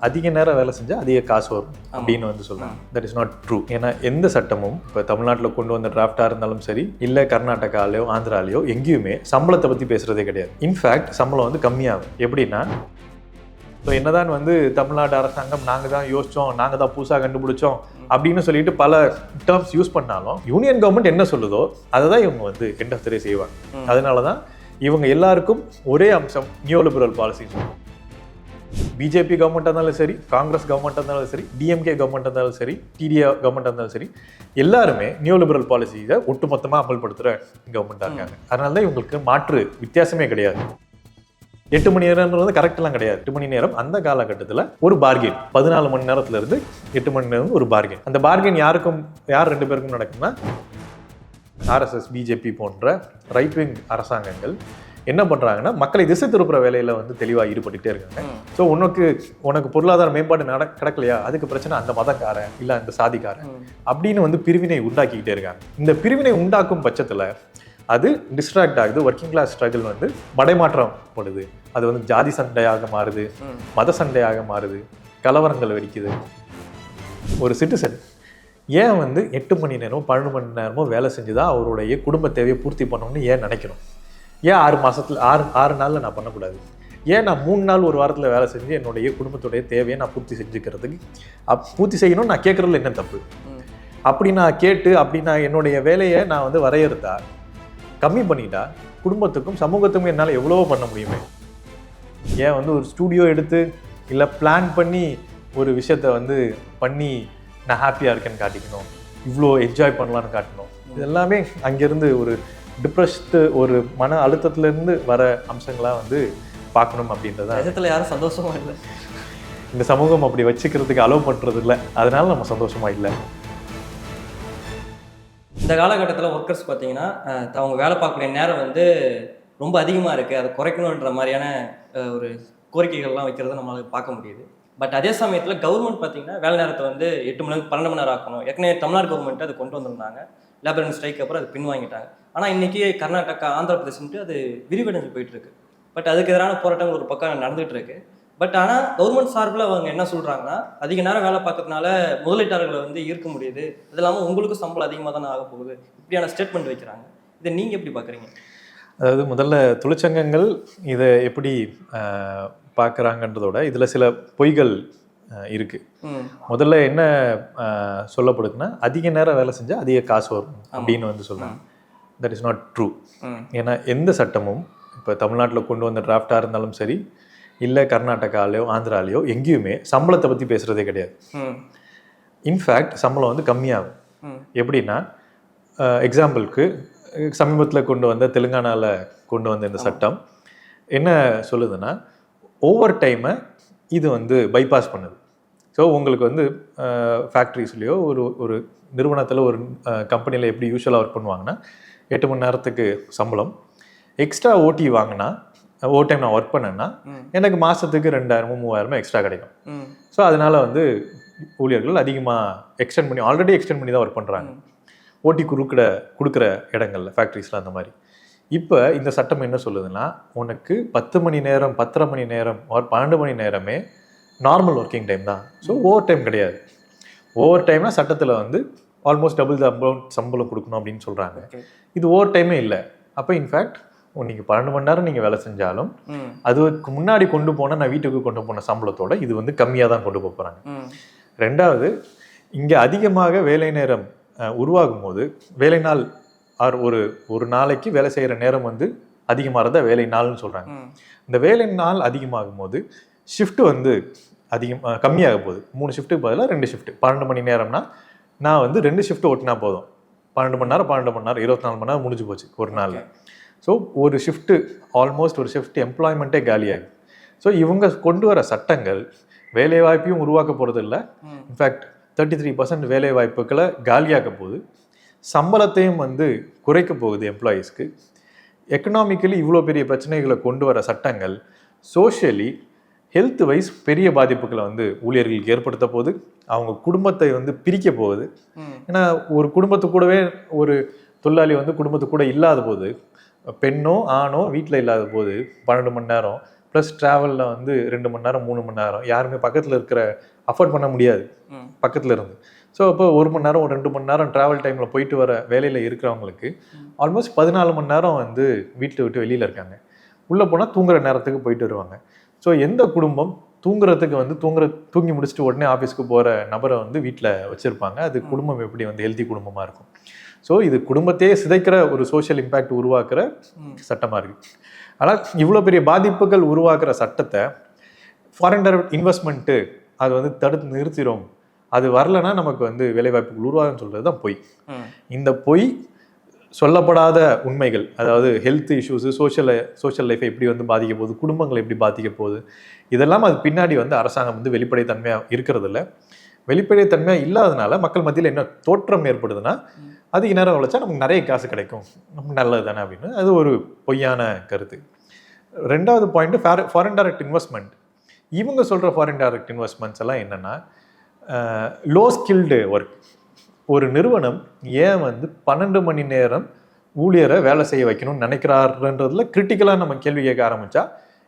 அதிக நேரம் வேலை செஞ்சால் அதிக காசு வரும் அப்படின்னு வந்து சொல்கிறாங்க. That is not true. ஏன்னா எந்த சட்டமும் இப்போ தமிழ்நாட்டில் கொண்டு வந்த டிராஃப்டாக இருந்தாலும் சரி, இல்லை கர்நாடகாலையோ ஆந்திராலையோ எங்கேயுமே சம்பளத்தை பற்றி பேசுகிறதே கிடையாது. இன்ஃபேக்ட் சம்பளம் வந்து கம்மியாகும். எப்படின்னா, ஸோ என்னதான் வந்து தமிழ்நாடு அரசாங்கம் நாங்கள் தான் யோசித்தோம், நாங்கள் தான் புதுசாக கண்டுபிடிச்சோம் அப்படின்னு சொல்லிட்டு பல டேர்ம்ஸ் யூஸ் பண்ணாலும் யூனியன் கவர்மெண்ட் என்ன சொல்லுதோ அதை தான் இவங்க வந்து எண்ட் ஆஃப் த டே செய்வாங்க. அதனால தான் இவங்க எல்லாருக்கும் ஒரே அம்சம் நியோலிபரல் பாலிசி. பிஜேபி கவர்மெண்ட்டாக இருந்தாலும் சரி, காங்கிரஸ் கவர்மெண்ட்டாக இருந்தாலும் சரி, டிஎம்கே கவர்மெண்ட்டாக இருந்தாலும் சரி, டிடிஏ கவர்மெண்ட்டாக இருந்தாலும் சரி, எல்லாருமே நியோலிபரல் பாலிசியை ஒட்டுமொத்தமாக அமல்படுத்துகிற கவர்மெண்ட்டாக இருக்காங்க. அதனால தான் இவங்களுக்கு மாற்று வித்தியாசமே கிடையாது. 8 மணி நேரம்ன்றது கரெக்டெல்லாம் கிடையாது. 8 மணி நேரம் அந்த காலகட்டத்தில் ஒரு பார்கெயின், 14 மணி நேரத்துல இருந்து 8 மணி நேரம் ஒரு பார்கெயின். அந்த பார்கெயின் யார் 2 பேருக்கும் நடக்கும்னா, ஆர்எஸ்எஸ், பிஜேபி போன்ற ரைட் விங் அரசாங்கங்கள் என்ன பண்றாங்கன்னா, மக்களை திசை திருப்புற வேலையில வந்து தெளிவாக ஈடுபட்டுட்டே இருக்காங்க. ஸோ உனக்கு பொருளாதார மேம்பாடு கிடக்கலையா, அதுக்கு பிரச்சனை அந்த மதக்காரன் இல்லை அந்த சாதிக்காரன் அப்படின்னு வந்து பிரிவினை உண்டாக்கிக்கிட்டே இருக்காங்க. இந்த பிரிவினை உண்டாக்கும் பட்சத்தில் அது டிஸ்ட்ராக்ட் ஆகுது. ஒர்க்கிங் கிளாஸ் ஸ்ட்ரகிள் வந்து மடைமாற்றம் படுது. அது வந்து ஜாதி சண்டையாக மாறுது, மத சண்டையாக மாறுது, கலவரங்கள் வெடிக்குது. ஒரு சிட்டிசன் ஏன் வந்து 8 மணி நேரமோ 12 மணி நேரமோ வேலை செஞ்சுதான் அவருடைய குடும்ப தேவையை பூர்த்தி பண்ணணும்னு ஏன் நினைக்கணும்? ஏன் 6 மாதத்தில் 6 நாளில் நான் பண்ணக்கூடாது? ஏன் நான் 3 நாள் ஒரு வாரத்தில் வேலை செஞ்சு என்னுடைய குடும்பத்துடைய தேவையை நான் பூர்த்தி செஞ்சுக்கிறதுக்கு பூர்த்தி செய்யணும்னு நான் கேட்குறதுல என்ன தப்பு? அப்படி நான் கேட்டு நான் என்னுடைய வேலையை நான் வந்து வரையறுத்தா, கம்மி பண்ணிட்டா, குடும்பத்துக்கும் சமூகத்துக்கும் என்னால் எவ்வளவோ பண்ண முடியுமே. ஏன் வந்து ஒரு ஸ்டூடியோ எடுத்து இல்லை பிளான் பண்ணி ஒரு விஷயத்த வந்து பண்ணி நான் ஹாப்பியாக இருக்கேன்னு காட்டிக்கணும், இவ்வளோ என்ஜாய் பண்ணலான்னு காட்டணும். இது எல்லாமே அங்கேருந்து ஒரு டிப்ரெஸ்டு ஒரு மன அழுத்தத்துலேருந்து வர அம்சங்களாக வந்து பார்க்கணும் அப்படின்றத. இடத்துல யாரும் சந்தோஷமா இல்லை. இந்த சமூகம் அப்படி வச்சுக்கிறதுக்கு அலோவ் பண்ணுறது இல்லை. அதனால நம்ம சந்தோஷமா இல்லை. இந்த காலகட்டத்தில் ஒர்க்கர்ஸ் பார்த்தீங்கன்னா அவங்க வேலை பார்க்கக்கூடிய நேரம் வந்து ரொம்ப அதிகமாக இருக்குது, அதை குறைக்கணுன்ற மாதிரியான ஒரு கோரிக்கைகள்லாம் வைக்கிறத நம்மளால் பார்க்க முடியுது. பட் அதே சமயத்தில் கவர்மெண்ட் பார்த்தீங்கன்னா வேலை நேரத்தை வந்து 8 மணி நேரம் 12 மணி நேரம் ஆக்கணும். ஏற்கனவே தமிழ்நாடு கவர்மெண்ட் அதை கொண்டு வந்திருந்தாங்க. லேபர் அண்ட் ஸ்ட்ரைக் அப்புறம் அது பின்வாங்கிட்டாங்க. ஆனால் இன்றைக்கி கர்நாடகா, ஆந்திர பிரதேசன்ட்டு அது விரிவடைஞ்சு போயிட்டுருக்கு. பட் அதுக்கு எதிரான போராட்டங்கள் ஒரு பக்கம் நடந்துகிட்டு இருக்கு. பட் ஆனால் கவர்மெண்ட் சார்பில் அவங்க என்ன சொல்கிறாங்கன்னா, அதிக நேரம் வேலை பார்க்கறதுனால முதலீட்டாளர்களை வந்து ஈர்க்க முடியுது, அது இல்லாமல் உங்களுக்கும் சம்பளம் அதிகமாக தானே ஆக போகுது, இப்படியான ஸ்டேட்மெண்ட் வைக்கிறாங்க. இதை நீங்கள் எப்படி பார்க்குறீங்க? அதாவது முதல்ல தொழிற்சங்கங்கள் இதை எப்படி பார்க்குறாங்கன்றதோட இதில் சில பொய்கள் இருக்குது. முதல்ல என்ன சொல்லப்படுதுன்னா, அதிக நேரம் வேலை செஞ்சால் அதிக காசு வரும் அப்படின்னு வந்து சொல்கிறாங்க. That is not true. ஏன்னா எந்த சட்டமும் இப்போ தமிழ்நாட்டில் கொண்டு வந்த டிராஃப்டாக இருந்தாலும் சரி, இல்லை கர்நாடகாலையோ ஆந்திராலையோ எங்கேயுமே சம்பளத்தை பற்றி பேசுகிறதே கிடையாது. இன்ஃபேக்ட் சம்பளம் வந்து கம்மியாகும். எப்படின்னா, எக்ஸாம்பிளுக்கு சமீபத்தில் கொண்டு வந்த தெலுங்கானாவில் கொண்டு வந்த இந்த சட்டம் என்ன சொல்லுதுன்னா, ஓவர் டைமை இது வந்து பைபாஸ் பண்ணுது. ஸோ உங்களுக்கு வந்து ஃபேக்ட்ரிஸ்லேயோ ஒரு நிறுவனத்தில் ஒரு கம்பெனியில் எப்படி யூஸ்வலாக ஒர்க் பண்ணுவாங்கன்னா, 8 மணி நேரத்துக்கு சம்பளம், எக்ஸ்ட்ரா ஓடி வாங்கினா, ஓவர் டைம் நான் ஒர்க் பண்ணேன்னா எனக்கு மாதத்துக்கு 2000-3000 எக்ஸ்ட்ரா கிடைக்கும். ஸோ அதனால் வந்து ஊழியர்கள் அதிகமாக எக்ஸ்டெண்ட் பண்ணி தான் ஒர்க் பண்ணுறாங்க, ஓட்டி கொடுக்குற இடங்கள்ல, ஃபேக்ட்ரிஸில் அந்த மாதிரி. இப்போ இந்த சட்டம் என்ன சொல்லுதுன்னா, உனக்கு 10 மணி நேரம் 10.5 மணி நேரம் 12 மணி நேரமே நார்மல் ஒர்க்கிங் டைம் தான். ஸோ ஓவர் டைம் கிடையாது. ஓவர் டைம்னா சட்டத்தில் வந்து ஆல்மோஸ்ட் டபுள் த அமௌண்ட் சம்பளம் கொடுக்கணும் அப்படின்னு சொல்கிறாங்க. இது ஓவர் டைமே இல்லை. அப்போ இன்ஃபேக்ட் நீங்கள் 12 மணி நேரம் நீங்கள் வேலை செஞ்சாலும் அதுக்கு முன்னாடி நான் வீட்டுக்கு கொண்டு போன சம்பளத்தோட இது வந்து கம்மியாக தான் கொண்டு போகிறாங்க. ரெண்டாவது, இங்கே அதிகமாக வேலை நேரம் உருவாகும் போது வேலை நாள் ஒரு நாளைக்கு வேலை செய்கிற நேரம் வந்து அதிகமாக தான் வேலை நாள்னு சொல்கிறாங்க. இந்த வேலை நாள் அதிகமாகும் போது ஷிஃப்ட் வந்து கம்மியாக போகுது. 3 ஷிஃப்ட்டுக்கு பதிலாக 2 ஷிஃப்ட். 12 மணி நேரம்னா நான் வந்து 2 ஷிஃப்ட் ஓட்டினா போதும். 12 மணி நேரம் 24 மணி நேரம் முடிஞ்சு போச்சு ஒரு நாளில். ஸோ ஒரு ஷிஃப்ட்டு ஆல்மோஸ்ட் ஒரு ஷிஃப்ட் எம்ப்ளாய்மெண்ட்டே காலியாகுது. ஸோ இவங்க கொண்டு வர சட்டங்கள் வேலை வாய்ப்பையும் உருவாக்க போகிறது இல்லை. இன்ஃபேக்ட் 33% வேலை வாய்ப்புகளை காலியாக்க போகுது. சம்பளத்தையும் வந்து குறைக்க போகுது எம்ப்ளாயீஸ்க்கு. எக்கனாமிக்கலி இவ்வளோ பெரிய பிரச்சனைகளை கொண்டு வர சட்டங்கள் சோஷியலி ஹெல்த் வைஸ் பெரிய பாதிப்புகளை வந்து ஊழியர்களுக்கு ஏற்படுத்த போகுது. அவங்க குடும்பத்தை வந்து பிரிக்க போகுது. ஏன்னா ஒரு குடும்பத்து கூடவே ஒரு தொழிலாளி வந்து குடும்பத்து கூட இல்லாத போது, பெண்ணோ ஆணோ வீட்டில் இல்லாத போது 12 மணி நேரம் ப்ளஸ் ட்ராவலில் வந்து 2 மணி நேரம் 3 மணி நேரம் யாருமே பக்கத்தில் இருக்கிற அஃபோர்ட் பண்ண முடியாது பக்கத்தில் இருந்து. ஸோ அப்போ 1 மணி நேரம் 2 மணி நேரம் ட்ராவல் டைமில் போயிட்டு வர வேலையில் இருக்கிறவங்களுக்கு ஆல்மோஸ்ட் 14 மணி நேரம் வந்து வீட்டை விட்டு வெளியில் இருக்காங்க. உள்ளே போனால் தூங்குற நேரத்துக்கு போயிட்டு வருவாங்க. ஸோ எந்த குடும்பம் தூங்குறதுக்கு வந்து தூங்கி முடிச்சுட்டு உடனே ஆஃபீஸ்க்கு போகிற நபரை வந்து வீட்டில் வச்சுருப்பாங்க? அது குடும்பம் எப்படி வந்து ஹெல்தி குடும்பமாக இருக்கும்? ஸோ இது குடும்பத்தையே சிதைக்கிற ஒரு சோஷியல் இம்பேக்ட் உருவாக்குற சட்டமாக இருக்குது. ஆனால் இவ்வளோ பெரிய பாதிப்புகள் உருவாக்குற சட்டத்தை ஃபாரின் டைரக்ட் இன்வெஸ்ட்மெண்ட்டு அது வந்து தடுத்து நிறுத்திடும், அது வரலைன்னா நமக்கு வந்து வேலைவாய்ப்புகள் உருவாகுன்னு சொல்கிறது தான் பொய். இந்த பொய் சொல்லப்படாத உண்மைகள், அதாவது ஹெல்த் இஷ்யூஸு, சோஷியல் லைஃப்பை எப்படி வந்து பாதிக்க போகுது, குடும்பங்களை எப்படி பாதிக்க போகுது, இதெல்லாம் அது பின்னாடி வந்து அரசாங்கம் வந்து வெளிப்படைத்தன்மையாக இருக்கிறதில்ல. வெளிப்படைத்தன்மையாக இல்லாதனால மக்கள் மத்தியில் என்ன தோற்றம் ஏற்படுதுன்னா, அதிக நேரம் உழைச்சா நமக்கு நிறைய காசு கிடைக்கும், நமக்கு நல்லது தானே அப்படின்னு. அது ஒரு பொய்யான கருத்து. 2வது பாயிண்ட் ஃபாரின் டைரக்ட் இன்வெஸ்ட்மெண்ட். இவங்க சொல்கிற ஃபாரின் டைரக்ட் இன்வெஸ்ட்மெண்ட்ஸ் எல்லாம் என்னென்னா லோ ஸ்கில்டு ஒர்க். ஒரு நிறுவனம் ஏன் வந்து 12 மணி நேரம் ஊழியரை வேலை செய்ய வைக்கணும்னு நினைக்கிறாருன்றதுல கிரிட்டிக்கலாக நம்ம கேள்வி கேட்க ஆரம்பித்தா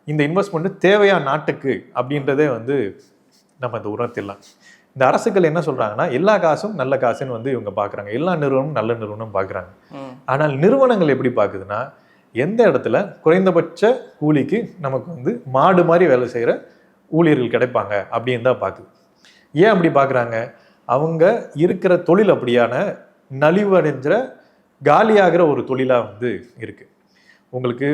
இந்த இன்வெஸ்ட்மெண்ட்டு தேவையா நாட்டுக்கு அப்படின்றதே வந்து நம்ம இந்த உணர்த்திடலாம். இந்த அரசுகள் என்ன சொல்கிறாங்கன்னா எல்லா காசும் நல்ல காசுன்னு வந்து இவங்க பார்க்குறாங்க, எல்லா நிறுவனமும் நல்ல நிறுவனம் பார்க்குறாங்க. ஆனால் நிறுவனங்கள் எப்படி பார்க்குதுன்னா, எந்த இடத்துல குறைந்தபட்ச கூலிக்கு நமக்கு வந்து மாடு மாதிரி வேலை செய்கிற ஊழியர்கள் கிடைப்பாங்க அப்படின்னு தான் பார்க்குது. ஏன் அப்படி பார்க்குறாங்க? அவங்க இருக்கிற தொழில் அப்படியான நலிவடைஞ்ச காலியாகிற ஒரு தொழிலாக வந்து இருக்குது. உங்களுக்கு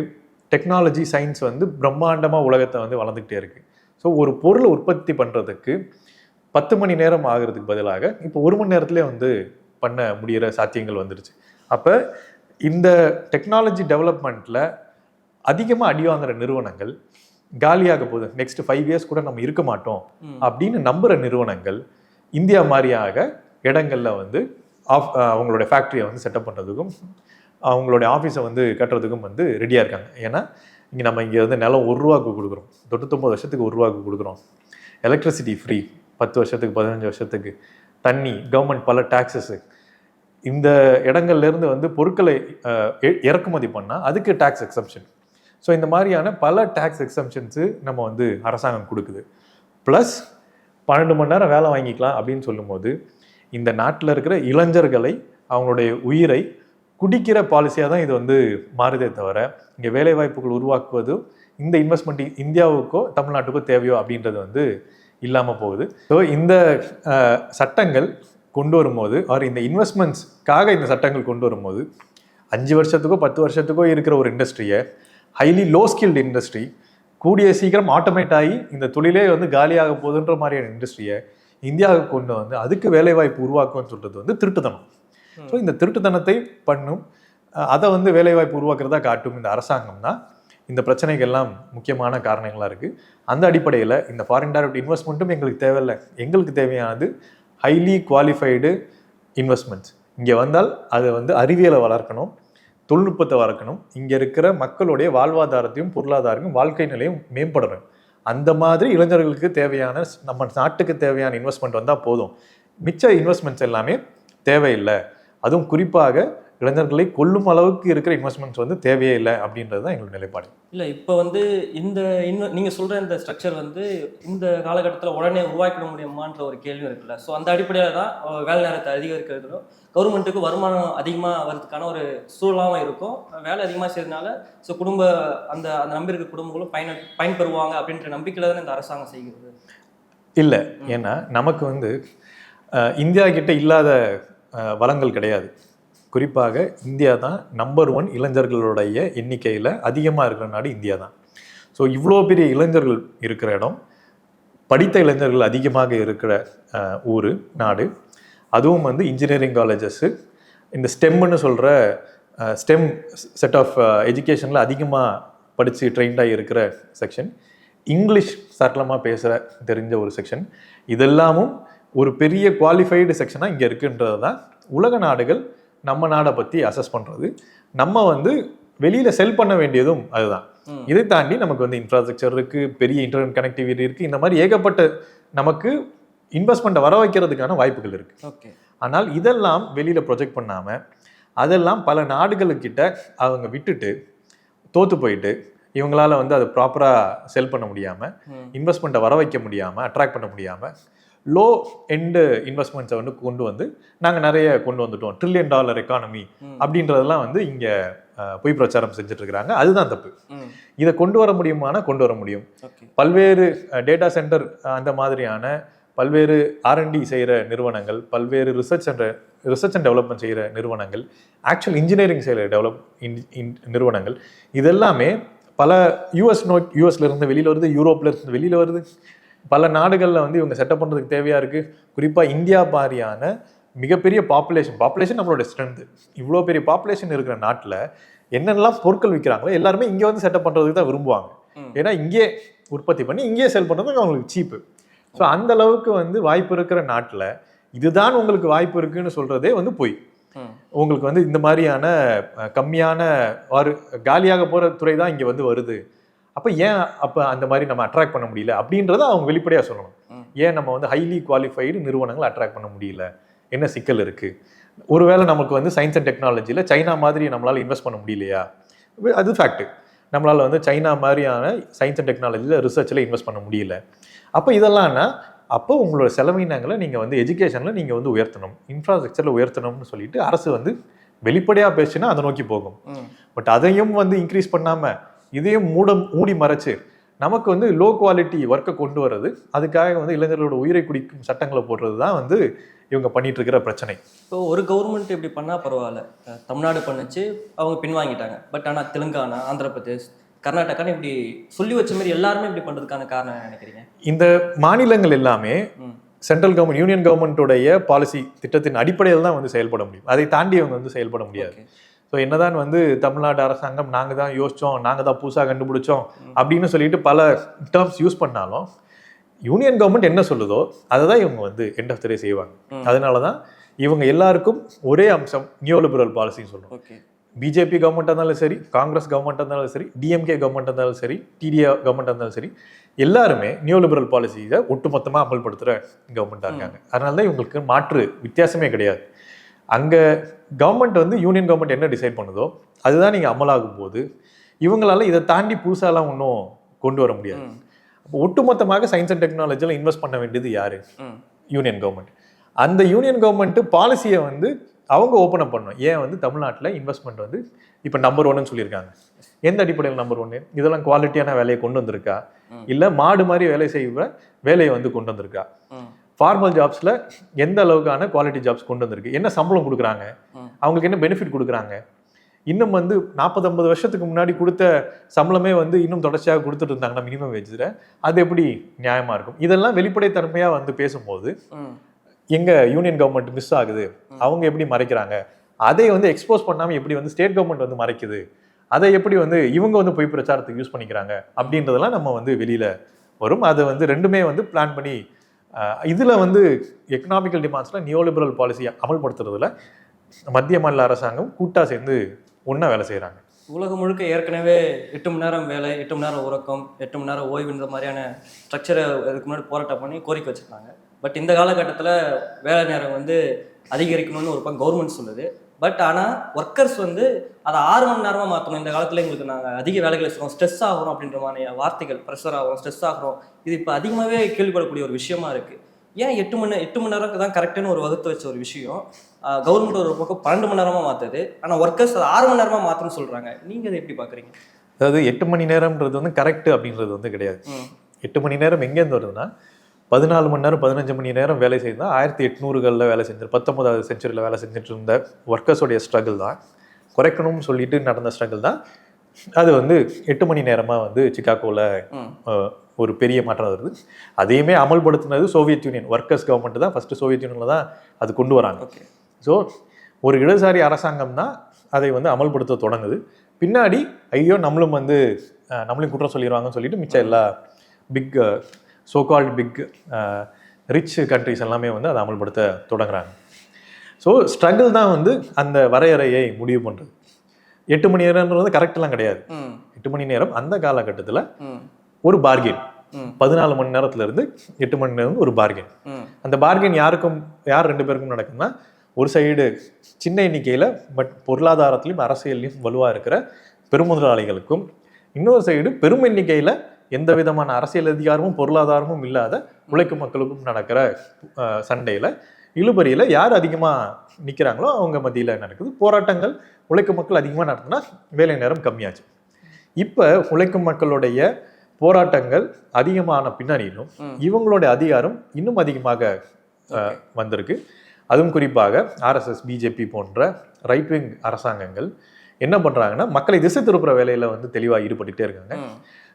டெக்னாலஜி சயின்ஸ் வந்து பிரம்மாண்டமாக உலகத்தை வந்து வளர்ந்துக்கிட்டே இருக்குது. ஸோ ஒரு பொருளை உற்பத்தி பண்ணுறதுக்கு 10 மணி நேரம் ஆகிறதுக்கு பதிலாக இப்போ 1 மணி நேரத்துலேயே வந்து பண்ண முடிகிற சாத்தியங்கள் வந்துடுச்சு. அப்போ இந்த டெக்னாலஜி டெவலப்மெண்ட்டில் அதிகமாக அடி வாங்குற நிறுவனங்கள் காலியாக போகுது, நெக்ஸ்ட் 5 இயர்ஸ் கூட நம்ம இருக்க மாட்டோம் அப்படின்னு நம்புகிற நிறுவனங்கள் இந்தியா மாதிரியாக இடங்களில் வந்து அவங்களோட ஃபேக்ட்ரியை வந்து செட்டப் பண்ணுறதுக்கும் அவங்களுடைய ஆஃபீஸை வந்து கட்டுறதுக்கும் வந்து ரெடியாக இருக்காங்க. ஏன்னா இங்கே வந்து நிலம் ₹1 கொடுக்குறோம், 99 வருஷத்துக்கு ₹1 கொடுக்குறோம், எலக்ட்ரிசிட்டி ஃப்ரீ 10 வருஷத்துக்கு 15 வருஷத்துக்கு, தண்ணி, கவர்மெண்ட் பல டாக்ஸஸு. இந்த இடங்கள்லேருந்து வந்து பொருட்களை இறக்குமதி பண்ணால் அதுக்கு டேக்ஸ் எக்ஸம்ஷன். ஸோ இந்த மாதிரியான பல டேக்ஸ் எக்ஸம்ஷன்ஸு நம்ம வந்து அரசாங்கம் கொடுக்குது. ப்ளஸ் 12 மணி நேரம் வேலை வாங்கிக்கலாம் அப்படின்னு சொல்லும்போது இந்த நாட்டில் இருக்கிற இளைஞர்களை அவங்களுடைய உயிரை குடிக்கிற பாலிசியாக தான் இது வந்து மாறுதே தவிர இங்கே வேலைவாய்ப்புகள் உருவாக்குவதும் இந்த இன்வெஸ்ட்மெண்ட் இந்தியாவுக்கோ தமிழ்நாட்டுக்கோ தேவையோ அப்படின்றது வந்து இல்லாமல் போகுது. ஸோ இந்த சட்டங்கள் கொண்டு வரும்போது இந்த இன்வெஸ்ட்மெண்ட்ஸ்க்காக இந்த சட்டங்கள் கொண்டு வரும்போது 5 வருஷத்துக்கோ 10 வருஷத்துக்கோ இருக்கிற ஒரு இண்டஸ்ட்ரியை ஹைலி லோ ஸ்கில்டு இண்டஸ்ட்ரி கூடிய சீக்கிரம் ஆட்டோமேட் ஆகி இந்த தொழிலே வந்து காலியாக போகுதுன்ற மாதிரியான இண்டஸ்ட்ரியை இந்தியாவுக்கு கொண்டு வந்து அதுக்கு வேலைவாய்ப்பு உருவாக்கும்னு சொல்கிறது வந்து திருட்டுத்தனம். ஸோ இந்த திருட்டுத்தனத்தை பண்ணும், அதை வந்து வேலைவாய்ப்பு உருவாக்குறதா காட்டும் இந்த அரசாங்கம் தான் இந்த பிரச்சனைகள்லாம் முக்கியமான காரணங்களாக இருக்குது. அந்த அடிப்படையில் இந்த ஃபாரின் டைரக்ட் இன்வெஸ்ட்மெண்ட்டும் எங்களுக்கு தேவையில்லை. எங்களுக்கு தேவையானது ஹைலி குவாலிஃபைடு இன்வெஸ்ட்மெண்ட்ஸ். இங்கே வந்தால் அதை வந்து அறிவியலை வளர்க்கணும், தொழில்நுட்பத்தை வளர்க்கணும், இங்கே இருக்கிற மக்களுடைய வாழ்வாதாரத்தையும் பொருளாதாரத்தையும் வாழ்க்கை நிலையும் மேம்படணும். அந்த மாதிரி இளைஞர்களுக்கு தேவையான நம்ம நாட்டுக்கு தேவையான இன்வெஸ்ட்மெண்ட் வந்தால் போதும். மிச்ச இன்வெஸ்ட்மெண்ட்ஸ் எல்லாமே தேவையில்லை. அதுவும் குறிப்பாக இளைஞர்களை கொல்லும் அளவுக்கு இருக்கிற இன்வெஸ்ட்மெண்ட்ஸ் வந்து தேவையே இல்லை அப்படின்றது தான் எங்களோட நிலைப்பாடு. இல்லை, இப்போ வந்து இந்த நீங்கள் சொல்கிற இந்த ஸ்ட்ரக்சர் வந்து இந்த காலகட்டத்தில் உடனே உருவாக்கிட முடியுமான்ற ஒரு கேள்வி இருக்குல்ல. ஸோ அந்த அடிப்படையில் தான் வேலை நேரத்தை அதிகரிக்கிறதும் கவர்மெண்ட்டுக்கு வருமானம் அதிகமாக வர்றதுக்கான ஒரு சூழலாகவும் இருக்கும். வேலை அதிகமாக செய்யறதுனால ஸோ அந்த நம்பியிருக்கிற குடும்பங்களும் பயன்பெறுவாங்க அப்படின்ற நம்பிக்கையில் தானே இந்த அரசாங்கம் செய்கிறது. இல்லை, ஏன்னா நமக்கு வந்து இந்தியா கிட்ட இல்லாத வளங்கள் கிடையாது. குறிப்பாக இந்தியா தான் நம்பர் 1 இளைஞர்களுடைய எண்ணிக்கையில் அதிகமாக இருக்கிற நாடு இந்தியா தான். ஸோ இவ்வளோ பெரிய இளைஞர்கள் இருக்கிற இடம், படித்த இளைஞர்கள் அதிகமாக இருக்கிற ஊர், நாடு, அதுவும் வந்து இன்ஜினியரிங் காலேஜஸ்ஸு, இந்த ஸ்டெம்னு சொல்கிற ஸ்டெம் செட் ஆஃப் எஜுகேஷனில் அதிகமாக படித்து ட்ரெயின்டாக இருக்கிற செக்ஷன், இங்கிலீஷ் சரளமாக பேசுகிற தெரிஞ்ச ஒரு செக்ஷன், இதெல்லாமும் ஒரு பெரிய குவாலிஃபைடு செக்ஷனாக இங்கே இருக்குன்றது தான் உலக நாடுகள் நம்ம நாடை பற்றி அசஸ் பண்ணுறது. நம்ம வந்து வெளியில் செல் பண்ண வேண்டியதும் அதுதான். இதை தாண்டி நமக்கு வந்து இன்ஃப்ராஸ்ட்ரக்சர் இருக்குது, பெரிய இன்டர்நெட் கனெக்டிவிட்டி இருக்குது, இந்த மாதிரி ஏகப்பட்ட நமக்கு இன்வெஸ்ட்மெண்ட்டை வர வைக்கிறதுக்கான வாய்ப்புகள் இருக்குது. ஓகே, ஆனால் இதெல்லாம் வெளியில் ப்ரொஜெக்ட் பண்ணாமல் அதெல்லாம் பல நாடுகளுக்கிட்ட அவங்க விட்டுட்டு தோற்று போயிட்டு இவங்களால வந்து அதை ப்ராப்பராக செல் பண்ண முடியாமல், இன்வெஸ்ட்மெண்ட்டை வர வைக்க முடியாமல், அட்ராக்ட் பண்ண முடியாமல், லோ எண்டு இன்வெஸ்ட்மெண்ட்ஸை வந்து கொண்டு வந்து நாங்கள் நிறைய கொண்டு வந்துட்டோம், $1 trillion எக்கானமி அப்படின்றதெல்லாம் வந்து இங்கே பொய் பிரச்சாரம் செஞ்சுட்டு இருக்கிறாங்க. அதுதான் தப்பு. இதை கொண்டு வர முடியுமானா கொண்டு வர முடியும். பல்வேறு டேட்டா சென்டர் அந்த மாதிரியான பல்வேறு R&D செய்கிற நிறுவனங்கள், பல்வேறு ரிசர்ச் அண்ட் டெவலப்மெண்ட் செய்கிற நிறுவனங்கள், ஆக்சுவல் இன்ஜினியரிங் செய்கிற நிறுவனங்கள், இதெல்லாமே பல யூஎஸ்ல இருந்து வெளியில் வருது, யூரோப்ல இருந்து வெளியில் வருது. பல நாடுகளில் வந்து இவங்க செட்டப் பண்ணுறதுக்கு தேவையாக இருக்குது. குறிப்பாக இந்தியா மாதிரியான மிகப்பெரிய பாப்புலேஷன் நம்மளோட ஸ்ட்ரென்த்து. இவ்வளோ பெரிய பாப்புலேஷன் இருக்கிற நாட்டில் என்னென்னலாம் பொருட்கள் விற்கிறாங்களோ எல்லாருமே இங்கே வந்து செட்டப் பண்ணுறதுக்கு தான் விரும்புவாங்க. ஏன்னா இங்கே உற்பத்தி பண்ணி இங்கேயே செல் பண்ணுறதுக்கு அவங்களுக்கு சீப்பு. ஸோ அந்த அளவுக்கு வந்து வாய்ப்பு இருக்கிற நாட்டில் இதுதான் உங்களுக்கு வாய்ப்பு இருக்குன்னு சொல்கிறதே வந்து பொய். உங்களுக்கு வந்து இந்த மாதிரியான கம்மியான காலியாக போகிற துறை தான் இங்கே வந்து வருது. அப்போ ஏன் அந்த மாதிரி நம்ம அட்ராக்ட் பண்ண முடியல அப்படின்றத அவங்க வெளிப்படையாக சொல்லணும். ஏன் நம்ம வந்து ஹைலி குவாலிஃபைடு நிறுவனங்களை அட்ராக்ட் பண்ண முடியல, என்ன சிக்கல் இருக்குது? ஒருவேளை நமக்கு வந்து சயின்ஸ் அண்ட் டெக்னாலஜியில் சைனா மாதிரி நம்மளால் இன்வெஸ்ட் பண்ண முடியலையா? அது ஃபேக்ட். நம்மளால் வந்து சைனா மாதிரியான சயின்ஸ் அண்ட் டெக்னாலஜியில் ரிசர்ச்சில் இன்வெஸ்ட் பண்ண முடியல. அப்போ இதெல்லாம்னா அப்போ உங்களோட செலவினங்களை நீங்கள் வந்து எஜுகேஷனில் நீங்கள் வந்து உயர்த்தணும், இன்ஃப்ராஸ்ட்ரக்சரில் உயர்த்தணும்னு சொல்லிட்டு அரசு வந்து வெளிப்படையாக பேசுனா அதை நோக்கி போகும். பட் அதையும் வந்து இன்க்ரீஸ் பண்ணாமல் இதையும் மூடி மறைச்சு நமக்கு வந்து லோ குவாலிட்டி ஒர்க்கை கொண்டு வர்றது, அதுக்காக வந்து இளைஞர்களோட உயிரை குடிக்கும் சட்டங்களை போடுறது தான் வந்து இவங்க பண்ணிட்டு இருக்கிற பிரச்சனை. இப்போ ஒரு கவர்மெண்ட் இப்படி பண்ணால் பரவாயில்ல, தமிழ்நாடு பண்ணிச்சு, அவங்க பின்வாங்கிட்டாங்க. பட் ஆனால் தெலுங்கானா, ஆந்திர பிரதேஷ், கர்நாடகான்னு இப்படி சொல்லி வச்ச மாதிரி எல்லாருமே இப்படி பண்ணுறதுக்கான காரணம் நினைக்கிறீங்க? இந்த மாநிலங்கள் எல்லாமே சென்ட்ரல் கவர்மெண்ட், யூனியன் கவர்மெண்ட்டோடைய பாலிசி திட்டத்தின் அடிப்படையில் தான் வந்து செயல்பட முடியும். அதை தாண்டி அவங்க வந்து செயல்பட முடியாது. ஸோ என்னதான் வந்து தமிழ்நாடு அரசாங்கம் நாங்கள் தான் யோசித்தோம், நாங்கள் தான் புதுசாக கண்டுபிடிச்சோம் அப்படின்னு சொல்லிட்டு பல டேர்ம்ஸ் யூஸ் பண்ணாலும் யூனியன் கவர்மெண்ட் என்ன சொல்லுதோ அதை தான் இவங்க வந்து எண்ட் ஆஃப் த டே செய்வாங்க. அதனால தான் இவங்க எல்லாருக்கும் ஒரே அம்சம் நியோலிபரல் பாலிசின்னு சொல்லுவோம். பிஜேபி கவர்மெண்ட்டாக இருந்தாலும் சரி, காங்கிரஸ் கவர்மெண்ட்டாக இருந்தாலும் சரி, டிஎம்கே கவர்மெண்ட்டாக இருந்தாலும் சரி, டிடிஏ கவர்மெண்ட்டாக இருந்தாலும் சரி, எல்லாருமே நியோலிபரல் பாலிசியை ஒட்டுமொத்தமாக அமல்படுத்துகிற கவர்மெண்ட்டாக இருக்காங்க. அதனால தான் இவங்களுக்கு மாற்று வித்தியாசமே கிடையாது. அங்கே கவர்மெண்ட் வந்து யூனியன் கவர்மெண்ட் என்ன டிசைட் பண்ணுதோ அதுதான் நீங்கள் அமலாகும் போது இவங்களால இதை தாண்டி புதுசாலாம் ஒன்றும் கொண்டு வர முடியாது. அப்போ ஒட்டுமொத்தமாக சயின்ஸ் அண்ட் டெக்னாலஜியில் இன்வெஸ்ட் பண்ண வேண்டியது யாரு? Union government. அந்த யூனியன் கவர்மெண்ட் பாலிசியை வந்து அவங்க ஓப்பன் அப் பண்ணணும். ஏன் வந்து தமிழ்நாட்டில் இன்வெஸ்ட்மெண்ட் வந்து இப்போ நம்பர் 1ன்னு சொல்லியிருக்காங்க. எந்த அடிப்படையில் நம்பர் 1? இதெல்லாம் குவாலிட்டியான வேலையை கொண்டு வந்திருக்கா, இல்லை மாடு மாதிரி வேலை செய்கிற வேலையை வந்து கொண்டு வந்திருக்கா? ஃபார்மல் ஜாப்ஸில் எந்த அளவுக்கான குவாலிட்டி ஜாப்ஸ் கொண்டு வந்திருக்கு? என்ன சம்பளம் கொடுக்குறாங்க? அவங்களுக்கு என்ன பெனிஃபிட் கொடுக்குறாங்க? இன்னும் வந்து 40-50 வருஷத்துக்கு முன்னாடி கொடுத்த சம்பளமே வந்து இன்னும் தொடர்ச்சியாக கொடுத்துட்டு இருந்தாங்கன்னா மினிமம் வேஜில், அது எப்படி நியாயமாக இருக்கும்? இதெல்லாம் வெளிப்படைத்தன்மையாக வந்து பேசும்போது எங்கள் யூனியன் கவர்மெண்ட் மிஸ் ஆகுது, அவங்க எப்படி மறைக்கிறாங்க, அதை வந்து எக்ஸ்போஸ் பண்ணாமல் எப்படி வந்து ஸ்டேட் கவர்மெண்ட் வந்து மறைக்குது, அதை எப்படி வந்து இவங்க வந்து போய் பிரச்சாரத்துக்கு யூஸ் பண்ணிக்கிறாங்க அப்படின்றதெல்லாம் நம்ம வந்து வெளியில் வரும். அதை வந்து ரெண்டுமே வந்து பிளான் பண்ணி இதில் வந்து எக்கனாமிக்கல் டிமாண்ட்ஸில் நியோலிபரல் பாலிசியை அமல்படுத்துறதுல மத்திய மாநில அரசாங்கம் கூட்டாக சேர்ந்து ஒன்றா வேலை செய்கிறாங்க. உலகம் முழுக்க ஏற்கனவே 8 மணி நேரம் வேலை, 8 மணி நேரம் உறக்கம், 8 மணி நேரம் ஓய்வு, இந்த மாதிரியான ஸ்ட்ரக்சரை இதுக்கு முன்னாடி போராட்டம் பண்ணி கோரிக்கை வச்சுருக்காங்க. பட் இந்த காலகட்டத்தில் வேலை நேரம் வந்து அதிகரிக்கணும்னு ஒரு பக்கம் கவர்மெண்ட் சொல்லுது. பட் ஆனால் ஒர்க்கர்ஸ் வந்து அதை 6 மணி நேரமாக மாற்றணும். இந்த காலத்தில் எங்களுக்கு நாங்கள் அதிக வேலைகளை செய்கிறோம், ஸ்ட்ரெஸ் ஆகிறோம் அப்படின்ற மாதிரி வார்த்தைகள், ப்ரெஷர் ஆகிறோம், ஸ்ட்ரெஸ் ஆகிறோம், இது இப்போ அதிகமாகவே கேள்விப்படக்கூடிய ஒரு விஷயமா இருக்குது. ஏன் 8 மணி நேரம் தான் கரெக்டான ஒரு வகுத்து வச்ச ஒரு விஷயம் கவர்மெண்ட் ஒரு பக்கம் 12 மணி நேரமாக மாற்றுது, ஆனால் ஒர்க்கர்ஸ் அதை 6 மணி நேரமாக மாற்றணும்னு சொல்கிறாங்க. நீங்கள் அதை எப்படி பார்க்குறீங்க? அதாவது 8 மணி நேரம்ன்றது வந்து கரெக்ட் அப்படின்றது வந்து கிடையாது. 8 மணி நேரம் எங்கேருந்து வருதுன்னா 14 மணி நேரம் 15 மணி நேரம் வேலை செய்தால் 1800களில் வேலை செஞ்சு 19வது செஞ்சுரியில் வேலை செஞ்சுட்டு இருந்த ஒர்க்கர்ஸோடைய ஸ்ட்ரகிள் தான், குறைக்கணும்னு சொல்லிட்டு நடந்த ஸ்ட்ரகிள் தான் அது வந்து 8 மணி நேரமாக வந்து சிகாகோவில் ஒரு பெரிய மாற்றம் வருது. அதையுமே அமல்படுத்தினது சோவியத் யூனியன், ஒர்க்கர்ஸ் கவர்மெண்ட் தான் ஃபஸ்ட்டு சோவியத் யூனியனில் தான் அது கொண்டு வராங்க. ஸோ ஒரு இடதுசாரி அரசாங்கம் தான் அதை வந்து அமல்படுத்த தொடங்குது. பின்னாடி ஐயோ நம்மளும் குற்றம் சொல்லிடுவாங்கன்னு சொல்லிட்டு மிச்சம் எல்லா big so called big rich countries எல்லாமே வந்து அதை அமல்படுத்த தொடங்குறாங்க. ஸோ ஸ்ட்ரகிள் தான் வந்து அந்த வரையறையை முடிவு பண்ணுறது. 8 மணி நேரம்ன்றது கரெக்டெல்லாம் கிடையாது. 8 மணி நேரம் அந்த காலகட்டத்தில் ஒரு பார்கென், 14 மணி நேரத்துலேருந்து 8 மணி நேரம் ஒரு பார்கென். அந்த பார்கென் யார் 2 பேருக்கும் நடக்குதுன்னா, ஒரு சைடு சின்ன எண்ணிக்கையில் பட் பொருளாதாரத்திலையும் அரசியல்லையும் வலுவாக இருக்கிற பெருமுதலாளிகளுக்கும், இன்னொரு சைடு பெரும் எண்ணிக்கையில் எந்த விதமான அரசியல் அதிகாரமும் பொருளாதாரமும் இல்லாத உழைக்கும் மக்களுக்கும் நடக்கிற சண்டையில் இழுபறியில் யார் அதிகமாக நிற்கிறாங்களோ அவங்க மத்தியில் நடக்குது. போராட்டங்கள் உழைக்கும் மக்கள் அதிகமாக நடத்தினா வேலை நேரம் கம்மியாச்சு. இப்போ உழைக்கும் மக்களுடைய போராட்டங்கள் அதிகமான பின்னணியிலும் இவங்களுடைய அதிகாரம் இன்னும் அதிகமாக வந்திருக்கு. அதுவும் குறிப்பாக ஆர்எஸ்எஸ், பிஜேபி போன்ற ரைட் விங் அரசாங்கங்கள் என்ன பண்ணுறாங்கன்னா மக்களை திசை திருப்புற வேலையில் வந்து தெளிவாக ஈடுபட்டுக்கிட்டே இருக்காங்க.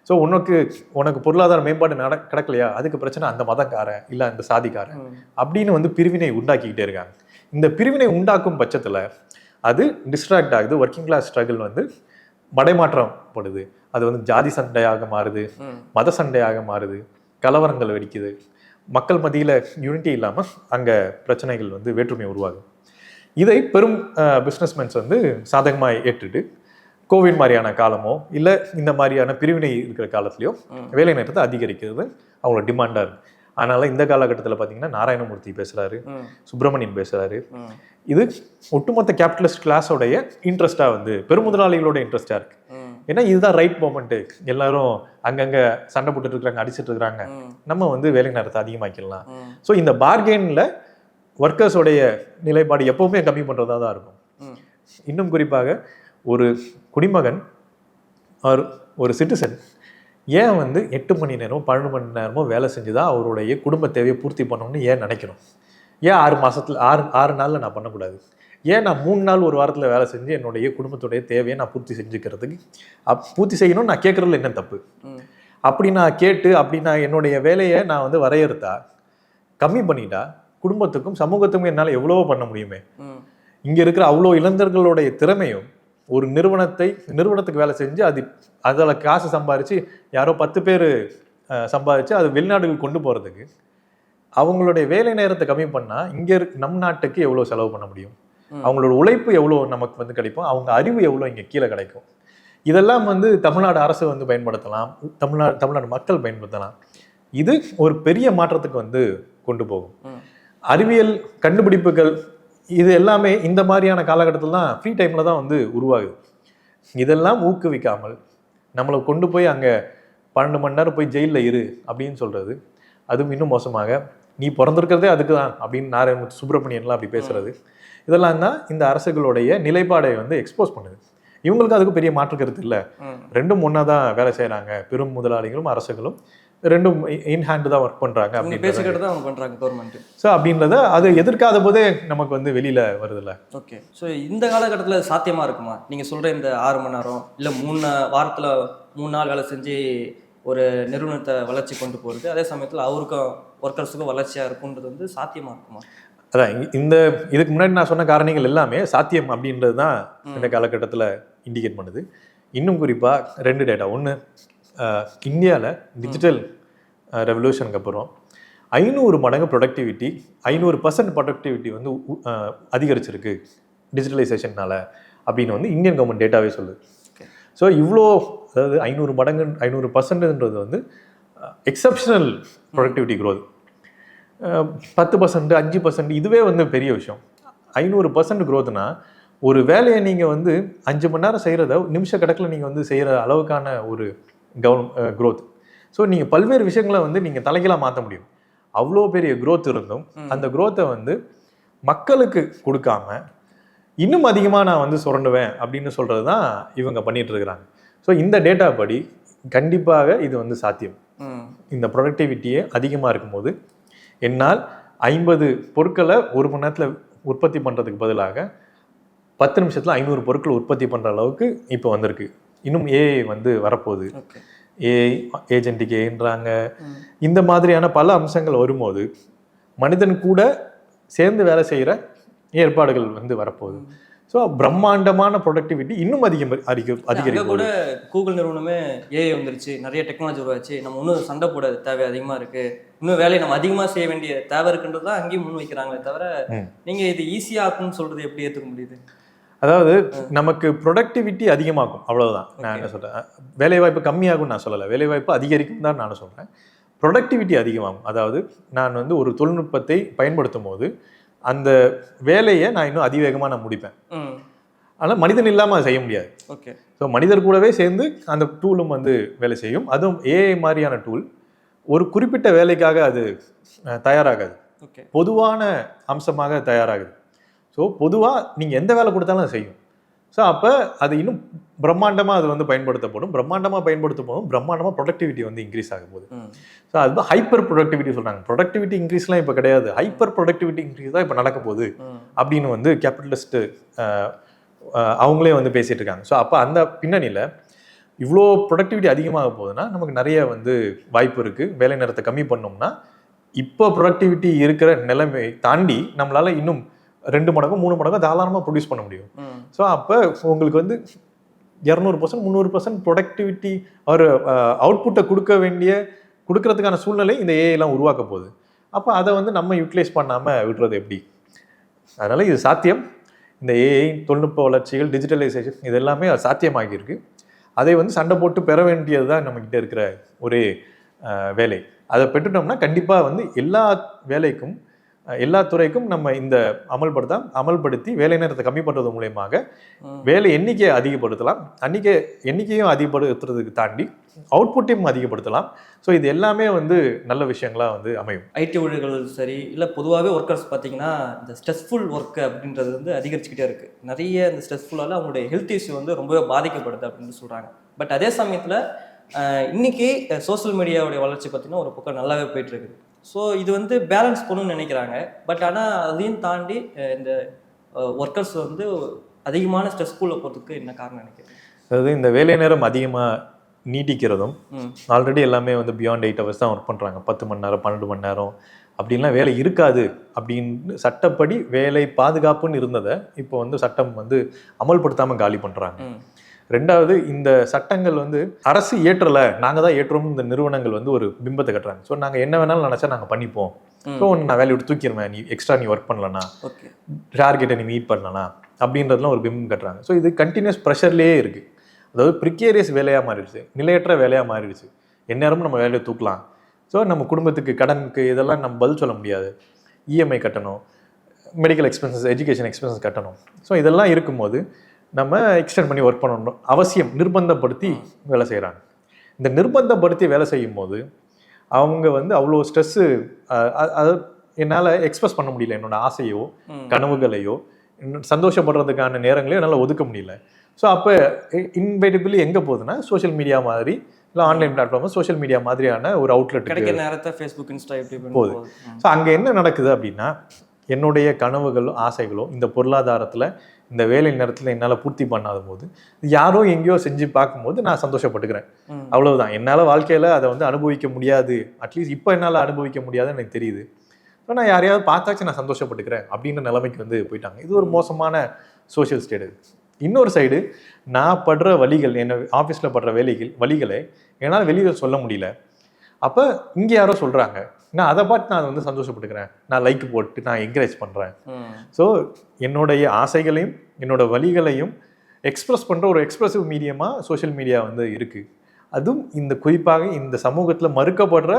ஸோ உனக்கு பொருளாதார மேம்பாடு கிடக்கலையா, அதுக்கு பிரச்சனை அந்த மதக்காரன் இல்லை அந்த சாதிக்காரன் அப்படின்னு வந்து பிரிவினை உண்டாக்கிக்கிட்டே இருக்காங்க. இந்த பிரிவினை உண்டாக்கும் பட்சத்தில் அது டிஸ்ட்ராக்ட் ஆகுது. ஒர்க்கிங் கிளாஸ் ஸ்ட்ரகிள் வந்து மடைமாற்றம் படுது. அது வந்து ஜாதி சண்டையாக மாறுது, மத சண்டையாக மாறுது, கலவரங்கள் வெடிக்குது. மக்கள் மத்தியில் யூனிட்டி இல்லாமல் அங்கே பிரச்சனைகள் வந்து வேற்றுமை உருவாகுது. இதை பெரும் பிஸ்னஸ்மென்ஸ் வந்து சாதகமாக ஏற்றுட்டு கோவிட் மாதிரியான காலமோ இல்லை இந்த மாதிரியான பிரிவினை இருக்கிற காலத்துலையோ வேலை நேரத்தை அதிகரிக்கிறது அவங்களோட டிமாண்டாக இருக்குது. அதனால இந்த காலகட்டத்தில் பார்த்தீங்கன்னா நாராயணமூர்த்தி பேசுகிறாரு, சுப்பிரமணியன் பேசுகிறாரு. இது ஒட்டுமொத்த கேபிட்டலிஸ்ட் கிளாஸோடைய இன்ட்ரெஸ்டாக வந்து பெருமுதலாளிகளோட இன்ட்ரெஸ்டாக இருக்குது. ஏன்னா இதுதான் ரைட் மொமெண்ட்டு, எல்லாரும் அங்கங்கே சண்டை போட்டுட்டு இருக்கிறாங்க, அடிச்சுட்டு இருக்கிறாங்க, நம்ம வந்து வேலை நேரத்தை அதிகமாக்கிடலாம். ஸோ இந்த பார்கெனில் ஒர்க்கர்ஸோடைய நிலைப்பாடு எப்போவுமே கம்மி பண்ணுறதா தான் இருக்கும். இன்னும் குறிப்பாக ஒரு குடிமகன் ஒரு சிட்டிசன் ஏன் வந்து 8 மணி நேரமோ 12 மணி நேரமோ வேலை செஞ்சுதான் அவருடைய குடும்ப தேவையை பூர்த்தி பண்ணணும்னு ஏன் நினைக்கணும்? ஏன் 6 மாதத்தில் 6 நாளில் நான் பண்ணக்கூடாது? ஏன் நான் 3 நாள் ஒரு வாரத்தில் வேலை செஞ்சு என்னுடைய குடும்பத்துடைய தேவையை நான் பூர்த்தி செஞ்சுக்கிறதுக்கு பூர்த்தி செய்யணும்னு நான் கேட்குறதுல என்ன தப்பு? அப்படி நான் கேட்டு அப்படி நான் என்னுடைய வேலையை நான் வந்து வரையறுத்தா, கம்மி பண்ணிட்டா குடும்பத்துக்கும் சமூகத்துக்கும் என்னால் எவ்வளவோ பண்ண முடியுமே. இங்கே இருக்கிற அவ்வளோ இளைஞர்களுடைய திறமையும் ஒரு நிறுவனத்துக்கு வேலை செஞ்சு அதில் காசு சம்பாரித்து யாரோ 10 பேர் சம்பாதிச்சு அது வெளிநாடுகள் கொண்டு போகிறதுக்கு அவங்களுடைய வேலை நேரத்தை கம்மி பண்ணால் இங்கே நம் நாட்டுக்கு எவ்வளோ செலவு பண்ண முடியும்? அவங்களோட உழைப்பு எவ்வளோ நமக்கு வந்து கிடைக்கும்? அவங்க அறிவு எவ்வளோ இங்கே கீழே கிடைக்கும்? இதெல்லாம் வந்து தமிழ்நாடு அரசு வந்து பயன்படுத்தலாம், தமிழ்நாடு மக்கள் பயன்படுத்தலாம். இது ஒரு பெரிய மாற்றத்துக்கு வந்து கொண்டு போகும். அறிவியல் கண்டுபிடிப்புகள் இது எல்லாமே இந்த மாதிரியான காலகட்டத்தில் தான் ஃப்ரீ டைமில் தான் வந்து உருவாகுது. இதெல்லாம் ஊக்குவிக்காமல் நம்மளை கொண்டு போய் அங்கே 12 மணி நேரம் போய் ஜெயிலில் இரு அப்படின்னு சொல்கிறது, அதுவும் இன்னும் மோசமாக நீ பிறந்திருக்கிறதே அதுக்கு தான் அப்படின்னு நாராயணமூர்த்தி, சுப்பிரமணியன்லாம் அப்படி பேசுகிறது, இதெல்லாம் தான் இந்த அரசுகளுடைய நிலைப்பாடை வந்து எக்ஸ்போஸ் பண்ணுது. இவங்களுக்கு அதுக்கு பெரிய மாற்று கருத்து இல்லை. ரெண்டும் ஒன்றா தான் வேலை செய்கிறாங்க. பெரும் முதலாளிகளும் அரசுகளும் ரெண்டும் இன் ஹேண்டு தான் ஒர்க் பண்ணுறாங்க. அப்படி பேசிக்கிட்டு தான் அவங்க பண்ணுறாங்க கவர்மெண்ட். ஸோ அப்படின்றத அது எதிர்க்காத போதே நமக்கு வந்து வெளியில் வருதுல்ல. ஓகே. ஸோ இந்த காலகட்டத்தில் சாத்தியமாக இருக்குமா நீங்கள் சொல்கிற இந்த 6 மணி நேரம் இல்லை 3 வாரத்தில் 3 நாள் வேலை செஞ்சு ஒரு நிறுவனத்தை வளர்ச்சி கொண்டு போகிறது, அதே சமயத்தில் அவருக்கும் ஒர்க்கர்ஸுக்கும் வளர்ச்சியாக இருக்குன்றது வந்து சாத்தியமாக இருக்குமா? அதான் இதுக்கு முன்னாடி நான் சொன்ன காரணிகள் எல்லாமே சாத்தியம் அப்படின்றது தான் இந்த காலகட்டத்தில் இண்டிகேட் பண்ணுது. இன்னும் குறிப்பாக 2 டேட்டா. ஒன்று, இந்தியாவில் டிஜிட்டல் ரெவல்யூஷனுக்கு அப்புறம் 500 மடங்கு ப்ரொடக்டிவிட்டி 500% ப்ரொடக்டிவிட்டி வந்து அதிகரிச்சிருக்கு டிஜிட்டலைசேஷன்னால அப்படின்னு வந்து இந்தியன் கவர்மெண்ட் டேட்டாவே சொல்லுது. ஸோ இவ்வளோ, அதாவது 500 மடங்கு 500%ன்றது வந்து எக்ஸப்ஷனல் ப்ரொடக்டிவிட்டி க்ரோத். 10%, 5% இதுவே வந்து பெரிய விஷயம். 500% க்ரோத்னா ஒரு வேலையை நீங்கள் வந்து 5 மணி நேரம் செய்கிறத நிமிஷ கணக்கில் நீங்கள் வந்து செய்கிற அளவுக்கான ஒரு க்ரோத். ஸோ நீங்கள் பல்வேறு விஷயங்களை வந்து நீங்கள் தலைகீழாக மாற்ற முடியும். அவ்வளோ பெரிய க்ரோத் இருந்தும் அந்த க்ரோத்தை வந்து மக்களுக்கு கொடுக்காம இன்னும் அதிகமாக நான் வந்து சுரண்டுவேன் அப்படின்னு சொல்கிறது தான் இவங்க பண்ணிட்டு இருக்கிறாங்க. ஸோ இந்த டேட்டா படி கண்டிப்பாக இது வந்து சாத்தியம். இந்த ப்ரொடக்டிவிட்டியே அதிகமாக இருக்கும்போது என்னால் 50 பொருட்களை 1 மணி நேரத்தில் உற்பத்தி பண்ணுறதுக்கு பதிலாக 10 நிமிஷத்தில் 500 பொருட்கள் உற்பத்தி பண்ணுற அளவுக்கு இப்போ வந்திருக்கு. இன்னும் ஏஐ வந்து வரப்போகுது. ஏஐ ஏஜென்டிக் ஏன்றாங்க. இந்த மாதிரியான பல அம்சங்கள் வரும்போது மனிதன் கூட சேர்ந்து வேலை செய்கிற ஏற்பாடுகள் வந்து வரப்போகுது. ஸோ பிரம்மாண்டமான ப்ரொடக்டிவிட்டி இன்னும் அதிகரிக்கும். கூட கூகுள் நிறுவனமே ஏஐ வந்துருச்சு, நிறைய டெக்னாலஜி உருவாச்சு, நம்ம இன்னும் சண்டை போட தேவை அதிகமாக இருக்குது, இன்னும் வேலையை நம்ம அதிகமாக செய்ய வேண்டிய தேவை இருக்குன்றது தான் அங்கேயும் முன் வைக்கிறாங்களே தவிர நீங்கள் இது ஈஸியாக ஆகும்னு சொல்கிறது எப்படி ஏற்றுக்க முடியுது? அதாவது நமக்கு ப்ரொடக்டிவிட்டி அதிகமாகும், அவ்வளவுதான். நான் என்ன சொல்றேன், வேலைவாய்ப்பு கம்மியாகும் நான் சொல்லலை, வேலைவாய்ப்பு அதிகரிக்கும் தான் நான் சொல்றேன். ப்ரொடக்டிவிட்டி அதிகமாகும். அதாவது நான் வந்து ஒரு தொழில்நுட்பத்தை பயன்படுத்தும் போது அந்த வேலையை நான் இன்னும் அதிவேகமாக நான் முடிப்பேன். ஆனால் மனிதன் இல்லாமல் அதை செய்ய முடியாது. ஓகே. ஸோ மனிதர் கூடவே சேர்ந்து அந்த டூலும் வந்து வேலை செய்யும். அதுவும் ஏஐ மாதிரியான டூல் ஒரு குறிப்பிட்ட வேலைக்காக அது தயாராகாது, பொதுவான அம்சமாக தயாராகுது. ஸோ பொதுவாக நீங்கள் எந்த வேலை கொடுத்தாலும் அது செய்யும். ஸோ அப்போ அது இன்னும் பிரம்மாண்டமாக அது வந்து பயன்படுத்தப்படும். பிரம்மாண்டமாக ப்ரொடக்டிவிட்டி வந்து இன்க்ரீஸ் ஆகும் போது. ஸோ அது ஹைப்பர் ப்ரொடக்டிவிட்டி சொல்கிறாங்க. ப்ரொடக்டிவிட்டி இன்க்ரீஸ்லாம் இப்போ கிடையாது, ஹைப்பர் ப்ரொடக்டிவிட்டி இன்க்ரீஸ் தான் இப்போ நடக்க போகுது அப்படின்னு வந்து கேபிட்டலிஸ்ட்டு அவங்களே வந்து பேசிகிட்டு இருக்காங்க. ஸோ அப்போ அந்த பின்னணியில் இவ்வளோ ப்ரொடக்டிவிட்டி அதிகமாக போகுதுன்னா நமக்கு நிறைய வந்து வாய்ப்பு இருக்குது. வேலை நேரத்தை கம்மி பண்ணோம்னா இப்போ ப்ரொடக்டிவிட்டி இருக்கிற நிலைமை தாண்டி நம்மளால் இன்னும் 2 மடங்கு 3 மடங்கு தாராளமாக ப்ரொடியூஸ் பண்ண முடியும். ஸோ அப்போ உங்களுக்கு வந்து 200% 300% ப்ரொடக்டிவிட்டி ஒரு அவுட்புட்டை கொடுக்கறதுக்கான சூழ்நிலை இந்த ஏஐலாம் உருவாக்க போகுது. அப்போ அதை வந்து நம்ம யூட்டிலைஸ் பண்ணாமல் விடுறது எப்படி? அதனால் இது சாத்தியம். இந்த ஏஐ தொழில்நுட்ப வளர்ச்சிகள், டிஜிட்டலைசேஷன் இது எல்லாமே சாத்தியமாகியிருக்கு. அதை வந்து சண்டை போட்டு பெற வேண்டியது தான் நம்மக்கிட்ட இருக்கிற ஒரே வேலை. அதை பெற்றுட்டோம்னா கண்டிப்பாக வந்து எல்லா வேலைக்கும் எல்லா துறைக்கும் நம்ம இந்த அமல்படுத்தி வேலை நேரத்தை கம்மி பண்ணுறது மூலயமாக வேலை எண்ணிக்கையை அதிகப்படுத்தலாம். எண்ணிக்கையும் அதிகப்படுத்துறதுக்கு தாண்டி அவுட்புட்டையும் அதிகப்படுத்தலாம். ஸோ இது எல்லாமே வந்து நல்ல விஷயங்களாக வந்து அமையும். ஐடி ஊழியர்கள் சரி, இல்லை பொதுவாகவே ஒர்க்கர்ஸ் பார்த்தீங்கன்னா இந்த ஸ்ட்ரெஸ்ஃபுல் ஒர்க் அப்படின்றது வந்து அதிகரிச்சுக்கிட்டே இருக்குது. நிறைய இந்த ஸ்ட்ரெஸ்ஃபுல்லால் அவங்களுடைய ஹெல்த் இஷ்யூ வந்து ரொம்பவே பாதிக்கப்படுது அப்படின்னு சொல்கிறாங்க. பட் அதே சமயத்தில் இன்னைக்கு சோசியல் மீடியாவுடைய வளர்ச்சி பார்த்தீங்கன்னா ஒரு பக்கம் நல்லாவே போயிட்டு இருக்குது. ஸோ இது வந்து பேலன்ஸ் பண்ணணும்னு நினைக்கிறாங்க. பட் ஆனால் அதையும் தாண்டி இந்த ஒர்க்கர்ஸ் வந்து அதிகமான ஸ்ட்ரெஸ்ஃபுல்ல போகிறதுக்கு என்ன காரணம் நினைக்கிறேன்? அதாவது இந்த வேலை நேரம் அதிகமாக நீட்டிக்கிறதும், ஆல்ரெடி எல்லாமே வந்து பியாண்ட் 8 hours தான் ஒர்க் பண்ணுறாங்க, 10 மணி நேரம் 12 மணி நேரம் அப்படின்லாம் வேலை இருக்காது அப்படின்னு சட்டப்படி வேலை பாதுகாப்புன்னு இருந்ததை இப்போ வந்து சட்டம் வந்து அமல்படுத்தாமல் காலி பண்ணுறாங்க. 2வது, இந்த சட்டங்கள் வந்து அரசு ஏற்றலை, நாங்கள் தான் ஏற்றோம்னு இந்த நிறுவனங்கள் வந்து ஒரு பிம்பத்தை கட்டுறாங்க. ஸோ நாங்கள் என்ன வேணாலும் நினச்சா நாங்கள் பண்ணிப்போம். ஸோ நான் வேலையை விட்டு தூக்கிடுவேன், நீ எக்ஸ்ட்ரா நீ ஒர்க் பண்ணலனா, டார்கெட்டை நீ மீட் பண்ணலனா அப்படின்றதுலாம் ஒரு பிம்பம் கட்டுறாங்க. ஸோ இது கண்டினியூஸ் ப்ரெஷர்லேயே இருக்குது. அதாவது ப்ரிகேரியஸ் வேலையாக மாறிடுச்சு, நிலையற்ற வேலையாக மாறிடுச்சு. எந்நேரமும் நம்ம வேலையை தூக்கலாம். ஸோ நம்ம குடும்பத்துக்கு, கடனுக்கு இதெல்லாம் நம்ம பதில் சொல்ல முடியாது. இஎம்ஐ கட்டணும், மெடிக்கல் எக்ஸ்பென்சஸ், எஜுகேஷன் எக்ஸ்பென்சஸ் கட்டணும். ஸோ இதெல்லாம் இருக்கும்போது நம்ம எக்ஸ்டெண்ட் பண்ணி ஒர்க் பண்ணணும் அவசியம், நிர்பந்தப்படுத்தி வேலை செய்கிறாங்க. இந்த நிர்பந்தப்படுத்தி வேலை செய்யும் போது அவங்க வந்து அவ்வளோ ஸ்ட்ரெஸ்ஸு, அது என்னால் எக்ஸ்பிரஸ் பண்ண முடியல. என்னோட ஆசையோ கனவுகளையோ சந்தோஷப்படுறதுக்கான நேரங்களையும் என்னால் ஒதுக்க முடியல. ஸோ அப்போ இன்வைட்டபிளி எங்கே போகுதுன்னா சோஷியல் மீடியா மாதிரி, இல்லை ஆன்லைன் பிளாட்ஃபார்ம், சோஷியல் மீடியா மாதிரியான ஒரு அவுட்லெட் நேரத்தை ஃபேஸ்புக், இன்ஸ்டா போகுது. ஸோ அங்கே என்ன நடக்குது அப்படின்னா, என்னுடைய கனவுகளோ ஆசைகளோ இந்த பொருளாதாரத்தில், இந்த வேலை நேரத்தில் என்னால் பூர்த்தி பண்ணாத போது யாரோ எங்கேயோ செஞ்சு பார்க்கும்போது நான் சந்தோஷப்பட்டுக்கிறேன். அவ்வளவுதான். என்னால் வாழ்க்கையில் அதை வந்து அனுபவிக்க முடியாது, அட்லீஸ்ட் இப்போ என்னால் அனுபவிக்க முடியாதுன்னு எனக்கு தெரியுது. ஸோ நான் யாரையாவது பார்த்தாச்சும் நான் சந்தோஷப்பட்டுக்கிறேன் அப்படின்ற நிலைமைக்கு வந்து போயிட்டாங்க. இது ஒரு மோசமான சோஷியல் ஸ்டேட். இன்னொரு சைடு, நான் படுற வலிகள், என்ன ஆஃபீஸில் படுற வலிகளை என்னால் வெளியில் சொல்ல முடியல. அப்போ இங்கே யாரோ சொல்கிறாங்க, நான் அதை பார்த்து நான் வந்து சந்தோஷப்பட்டுக்கிறேன், நான் லைக் போட்டு நான் என்கரேஜ் பண்ணுறேன். ஸோ என்னுடைய ஆசைகளையும் என்னோட வலிகளையும் எக்ஸ்பிரஸ் பண்ணுற ஒரு எக்ஸ்பிரசிவ் மீடியமாக சோஷியல் மீடியா வந்து இருக்குது. அதுவும் இந்த குறிப்பாக இந்த சமூகத்தில் மறுக்கப்படுற,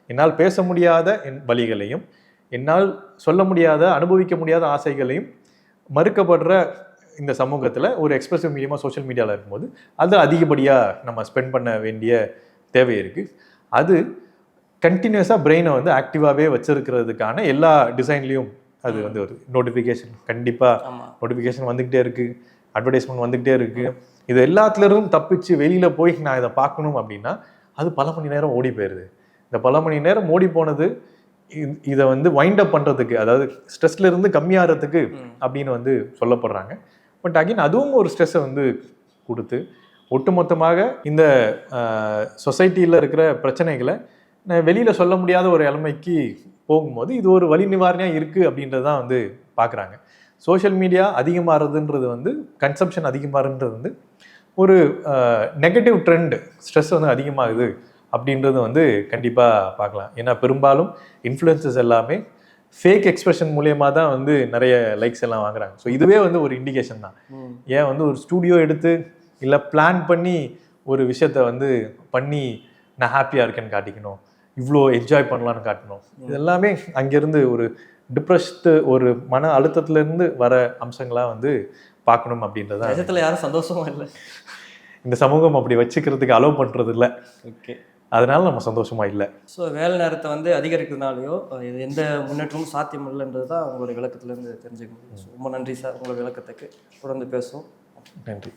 என்னால் பேச முடியாத என் வலிகளையும், என்னால் சொல்ல முடியாத, அனுபவிக்க முடியாத ஆசைகளையும் மறுக்கப்படுற இந்த சமூகத்தில் ஒரு எக்ஸ்பிரசிவ் மீடியமாக சோஷியல் மீடியாவில் இருக்கும்போது அது அதிகப்படியாக நம்ம ஸ்பெண்ட் பண்ண வேண்டிய தேவை இருக்குது. அது கண்டினியூஸாக பிரெயினை வந்து ஆக்டிவாகவே வச்சிருக்கிறதுக்கான எல்லா டிசைன்லேயும் அது வந்து ஒரு நோட்டிஃபிகேஷன், கண்டிப்பாக நோட்டிஃபிகேஷன் வந்துக்கிட்டே இருக்குது, அட்வர்டைஸ்மெண்ட் வந்துக்கிட்டே இருக்குது. இது எல்லாத்துலேருந்தும் தப்பிச்சு வெளியில் போய் நான் இதை பார்க்கணும் அப்படின்னா அது பல மணி நேரம் ஓடி போயிடுது. இந்த பல மணி நேரம் ஓடி போனது இதை வந்து வைண்ட் அப் பண்ணுறதுக்கு, அதாவது ஸ்ட்ரெஸ்லேருந்து கம்மியாகிறதுக்கு அப்படின்னு வந்து சொல்லப்படுறாங்க. பட் அகைன் அதுவும் ஒரு ஸ்ட்ரெஸ்ஸை வந்து கொடுத்து ஒட்டுமொத்தமாக இந்த சொசைட்டியில் இருக்கிற பிரச்சனைகளை வெளியில் சொல்ல முடியாத ஒரு நிலைமைக்கு போகும்போது இது ஒரு வலி நிவாரணியாக இருக்குது அப்படின்றது தான் வந்து பார்க்குறாங்க. சோஷியல் மீடியா அதிகமாகிறதுன்றது வந்து, கன்சம்ஷன் அதிகமாகிறதுன்றது வந்து ஒரு நெகட்டிவ் ட்ரெண்ட், ஸ்ட்ரெஸ் வந்து அதிகமாகுது அப்படின்றது வந்து கண்டிப்பாக பார்க்கலாம். ஏன்னா பெரும்பாலும் இன்ஃப்ளூயன்சஸ் எல்லாமே ஃபேக் எக்ஸ்பிரஷன் மூலியமாக தான் வந்து நிறைய லைக்ஸ் எல்லாம் வாங்குறாங்க. ஸோ இதுவே வந்து ஒரு இண்டிகேஷன் தான். ஏன் வந்து ஒரு ஸ்டூடியோ எடுத்து இல்லை பிளான் பண்ணி ஒரு விஷயத்த வந்து பண்ணி நான் ஹாப்பியாக இருக்கேன்னு காட்டிக்கணும், இவ்வளோ என்ஜாய் பண்ணலான்னு காட்டணும். இது எல்லாமே அங்கேருந்து ஒரு டிப்ரெஸ்டு, ஒரு மன அழுத்தத்துலேருந்து வர அம்சங்களாக வந்து பார்க்கணும் அப்படின்றத நிஜத்தில் யாரும் சந்தோஷமா இல்லை. இந்த சமூகம் அப்படி வச்சுக்கிறதுக்கு அலோவ் பண்ணுறது இல்லை. ஓகே. அதனால நம்ம சந்தோஷமா இல்லை. ஸோ வேலை நேரத்தை வந்து அதிகரிக்கிறதுனாலையோ இது எந்த முன்னேற்றமும் சாத்தியம் இல்லைன்றது தான் உங்களுடைய விளக்கத்துலேருந்து தெரிஞ்சுக்க முடியும். ரொம்ப நன்றி சார், உங்களோட விளக்கத்துக்கு. தொடர்ந்து பேசுவோம். நன்றி.